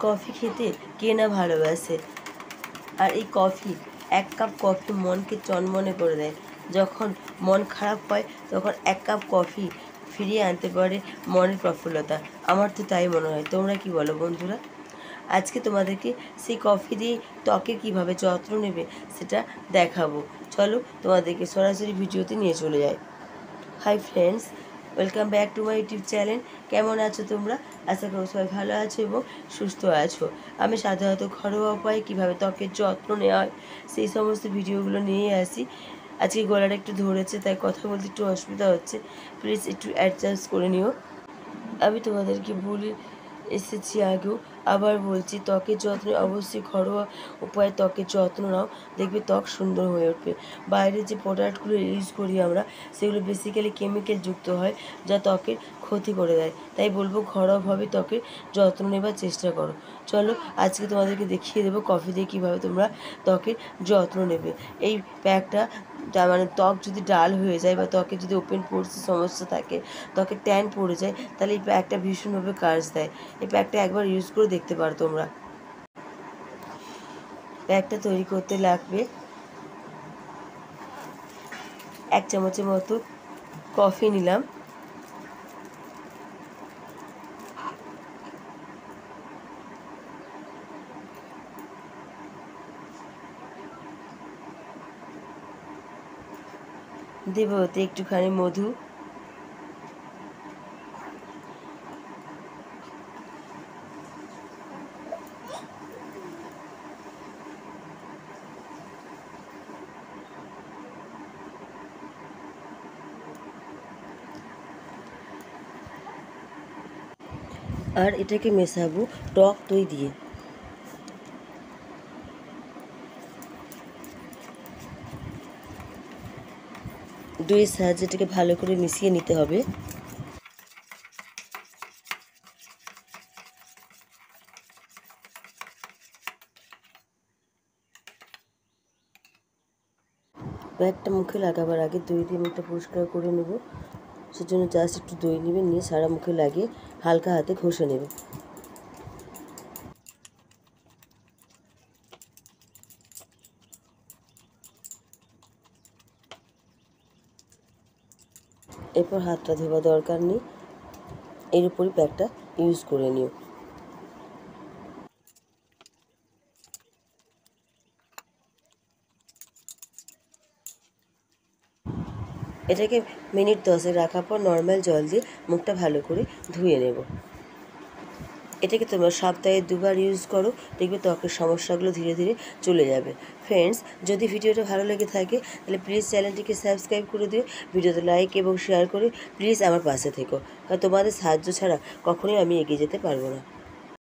Coffee খেতে কে না ভালোবাসে। আর এই কফি, এক কাপ কফি মনকে চনমনে করে দেয়। যখন মন খারাপ হয় তখন এক কাপ কফি ফিরিয়ে আনতে পারে মনের প্রফুল্লতা। আমার তো তাই মনে হয়। তোমরা কি বলো বন্ধুরা? আজকে তোমাদেরকে সেই কফি দিয়ে ত্বকের কীভাবে যত্ন নেবে সেটা দেখাবো। চলো তোমাদেরকে সরাসরি ভিডিওতে নিয়ে চলে যাই। Hi friends, welcome back to my YouTube channel. কেমন আছো তোমরা? আশা করো সবাই ভালো আছো এবং সুস্থ আছো। আমি সাধারণত ঘরোয়া উপায়ে কীভাবে ত্বকের যত্ন নেওয়া হয় সেই সমস্ত ভিডিওগুলো নিয়ে আসি। আজকে গলাটা একটু ধরেছে, তাই কথা বলতে একটু অসুবিধা হচ্ছে, প্লিজ একটু অ্যাডজাস্ট করে নিও। আমি তোমাদেরকে বলে এসেছি আগেও, আবার বলছি, ত্বকের যত্নে অবশ্যই ঘরোয়া উপায়ে ত্বকের যত্ন নাও, দেখবে ত্বক সুন্দর হয়ে উঠবে। বাইরে যে প্রোডাক্টগুলো ইউজ করি আমরা, সেগুলো বেসিক্যালি কেমিক্যাল যুক্ত হয়, যা ত্বকের ক্ষতি করে দেয়। তাই বলবো ঘরোয়াভাবে ত্বকের যত্ন নেবার চেষ্টা করো। চলো আজকে তোমাদেরকে দেখিয়ে দেবো কফি দিয়ে কীভাবে তোমরা ত্বকের যত্ন নেবে। এই প্যাকটা, তার মানে ত্বক যদি ডাল হয়ে যায় বা ত্বকে যদি ওপেন পোরসের সমস্যা থাকে, ত্বকে ট্যান পড়ে যায়, তাহলে এই প্যাকটা ভীষণভাবে কাজ দেয়। এই প্যাকটা একবার ইউজ করে দেখতে পারো তোমরা। প্যাকটা তৈরি করতে লাগবে 1 চামচের মতো কফি নিলাম, দেব ওতে একটুখানি মধু, আর এটাকে মেশাবো টক দই দিয়ে। দইয়ের সাহায্যে এটাকে ভালো করে মিশিয়ে নিতে হবে। প্যাকটা মুখে লাগাবার আগে দই দিয়ে মুখটা পরিষ্কার করে নেব। সেজন্য জাস্ট একটু দই নেবে, নিয়ে সারা মুখে লাগিয়ে হালকা হাতে ঘষে নেবে। এরপর হাতটা ধোবা দরকার নেই, এর উপরই প্যাকটা ইউজ করে নিও। এটাকে মিনিট 10 রাখার পর নর্মাল জল দিয়ে মুখটা ভালো করে ধুয়ে নেব। এটাকে তোমরা সপ্তাহে 2 বার ইউজ করো, দেখবে ত্বকের সমস্যাগুলো ধীরে ধীরে চলে যাবে। ফ্রেন্ডস, যদি ভিডিওটা ভালো লেগে থাকে তাহলে প্লিজ চ্যানেলটিকে সাবস্ক্রাইব করে দিও, ভিডিওতে লাইক এবং শেয়ার করে প্লিজ আমার পাশে থেকো, কারণ তোমাদের সাহায্য ছাড়া কখনোই আমি এগিয়ে যেতে পারবো না।